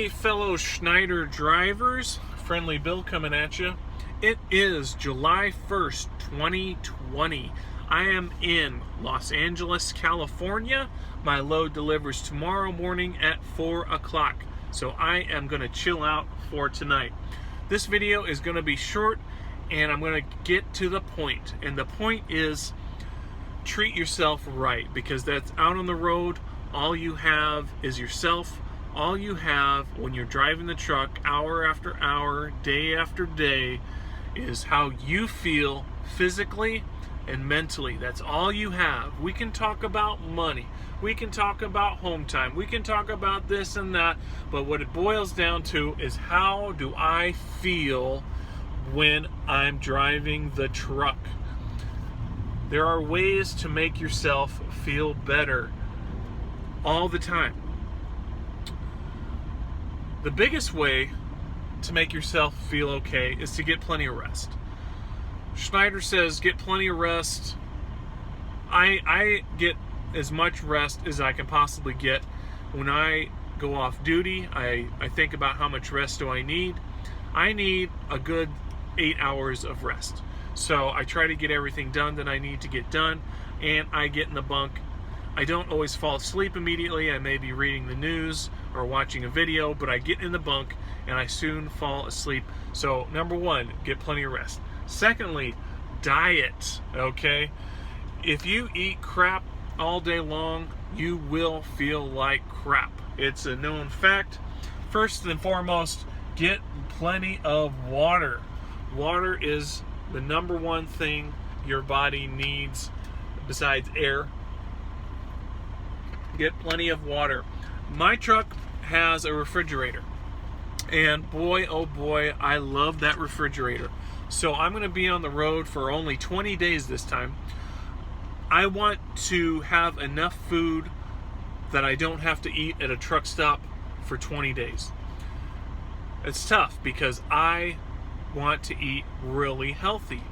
Hey fellow Schneider drivers, Friendly Bill coming at you. It is July 1st, 2020. I am in Los Angeles, California. My load delivers tomorrow morning at 4 o'clock. So I am going to chill out for tonight. This video is going to be short and I'm going to get to the point. And the point is, treat yourself right, because that's out on the road. All you have is yourself. All you have when you're driving the truck hour after hour, day after day, is how you feel physically and mentally. That's all you have. We can talk about money. We can talk about home time. We can talk about this and that. But what it boils down to is, how do I feel when I'm driving the truck? There are ways to make yourself feel better all the time. The biggest way to make yourself feel okay is to get plenty of rest. Schneider says get plenty of rest. I get as much rest as I can possibly get. When I go off duty, I think about how much rest do I need. I need a good 8 hours of rest. So I try to get everything done that I need to get done, and I get in the bunk. I don't always fall asleep immediately. I may be reading the news or watching a video, but I get in the bunk and I soon fall asleep. So number one, get plenty of rest. Secondly, diet, okay? If you eat crap all day long, you will feel like crap. It's a known fact. First and foremost, get plenty of water. Water is the number one thing your body needs besides air. Get plenty of water. My truck has a refrigerator, and boy, oh boy, I love that refrigerator. So I'm going to be on the road for only 20 days this time. I want to have enough food that I don't have to eat at a truck stop for 20 days. It's tough because I want to eat really healthy.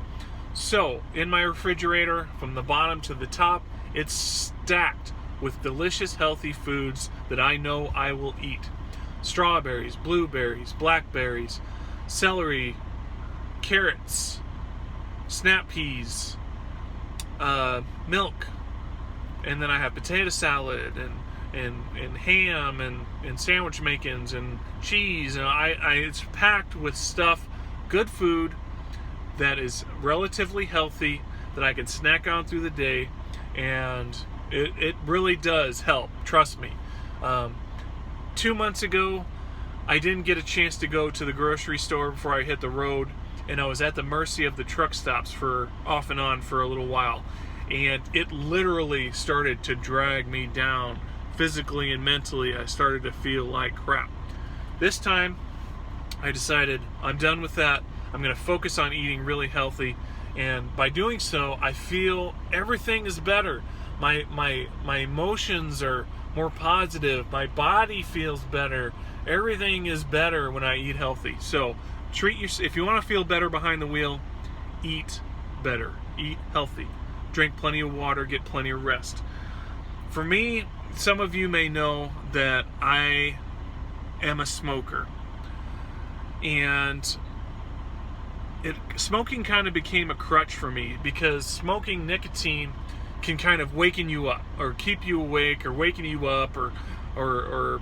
So in my refrigerator, from the bottom to the top, it's stacked with delicious, healthy foods that I know I will eat. Strawberries, blueberries, blackberries, celery, carrots, snap peas, milk, and then I have potato salad and ham and sandwich makings and cheese, and it's packed with stuff, good food that is relatively healthy that I can snack on through the day, and it really does help, trust me. 2 months ago, I didn't get a chance to go to the grocery store before I hit the road, and I was at the mercy of the truck stops for off and on for a little while, and it literally started to drag me down physically and mentally. I started to feel like crap. This time, I decided I'm done with that. I'm going to focus on eating really healthy, and by doing so, I feel everything is better. My emotions are more positive. My body feels better. Everything is better when I eat healthy. So if you want to feel better behind the wheel, eat better. Eat healthy. Drink plenty of water. Get plenty of rest. For me, some of you may know that I am a smoker. And smoking kind of became a crutch for me, because smoking nicotine can kind of waken you up, or keep you awake, or waking you up, or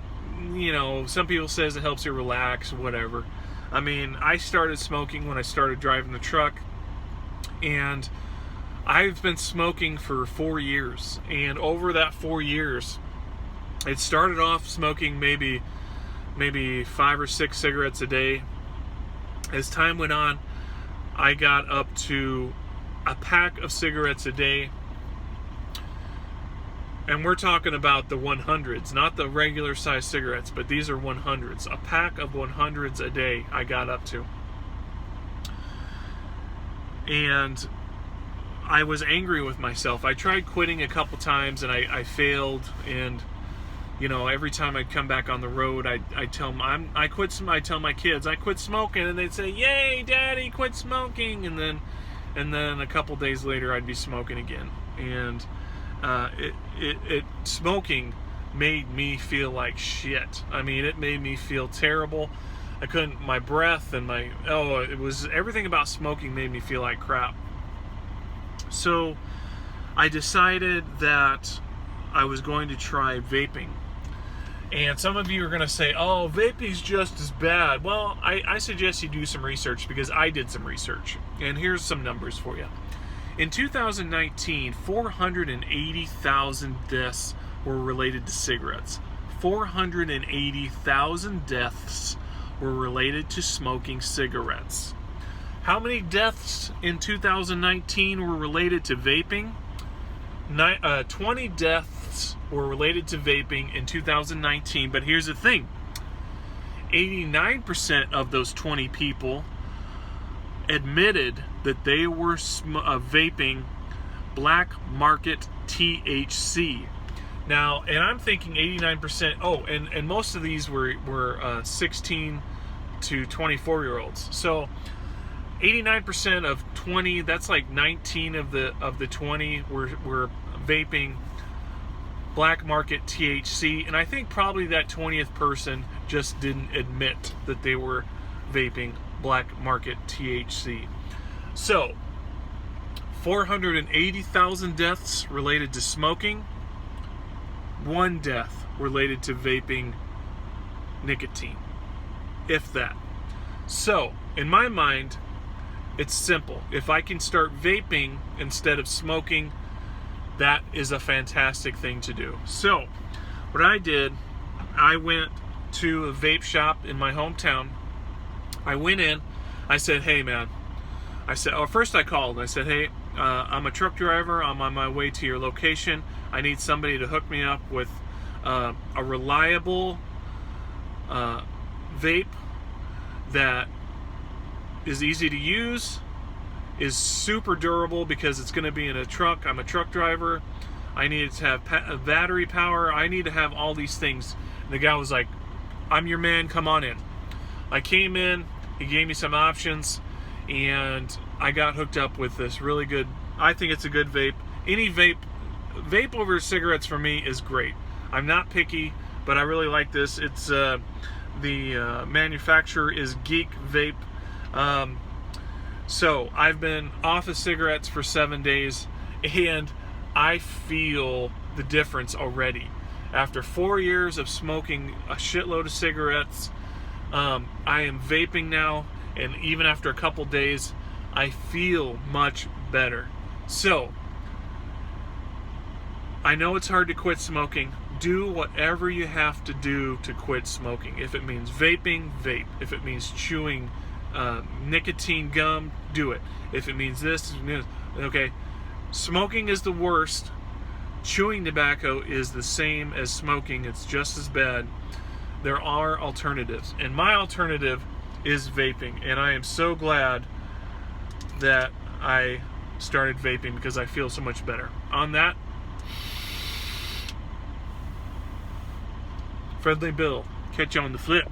you know, some people says it helps you relax, whatever. I mean, I started smoking when I started driving the truck, and I've been smoking for 4 years. And over that 4 years, it started off smoking maybe 5 or 6 cigarettes a day. As time went on, I got up to a pack of cigarettes a day. And we're talking about the 100s, not the regular size cigarettes, but these are 100s. A pack of 100s a day I got up to. And I was angry with myself. I tried quitting a couple times and I failed. And you know, every time I'd come back on the road, I tell my kids I quit smoking, and they'd say, "Yay, Daddy, quit smoking!" And then a couple days later, I'd be smoking again. And smoking made me feel like shit. I mean, it made me feel terrible. I couldn't, my breath and it was, everything about smoking made me feel like crap. So I decided that I was going to try vaping. And some of you are going to say, oh, vaping's just as bad. Well, I suggest you do some research, because I did some research. And here's some numbers for you. In 2019, 480,000 deaths were related to cigarettes. 480,000 deaths were related to smoking cigarettes. How many deaths in 2019 were related to vaping? 20 deaths were related to vaping in 2019, but here's the thing. 89% of those 20 people admitted that they were vaping black market THC. Now, and I'm thinking 89%, and most of these were 16 to 24-year-olds. So 89% of 20, that's like 19 of the 20 were vaping black market THC, and I think probably that 20th person just didn't admit that they were vaping black market THC. So 480,000 deaths related to smoking, 1 death related to vaping nicotine, if that. So in my mind, it's simple. If I can start vaping instead of smoking, that is a fantastic thing to do. So what I did, I went to a vape shop in my hometown. I went in, I said, hey man, first I called, I said, hey, I'm a truck driver, I'm on my way to your location, I need somebody to hook me up with a reliable vape that is easy to use, is super durable because it's going to be in a truck. I'm a truck driver. I need to have battery power. I need to have all these things. And the guy was like, I'm your man, come on in. I came in, he gave me some options, and I got hooked up with this really good, I think it's a good vape. Any vape over cigarettes for me is great. I'm not picky, but I really like this. It's the manufacturer is Geek Vape. So I've been off of cigarettes for 7 days, and I feel the difference already. After 4 years of smoking a shitload of cigarettes, I am vaping now, and even after a couple days, I feel much better. So I know it's hard to quit smoking. Do whatever you have to do to quit smoking. If it means vaping, vape. If it means chewing nicotine gum, do it. If it means this, okay. Smoking is the worst. Chewing tobacco is the same as smoking. It's just as bad. There are alternatives, and my alternative is vaping, and I am so glad that I started vaping because I feel so much better. On that, Friendly Bill, catch you on the flip.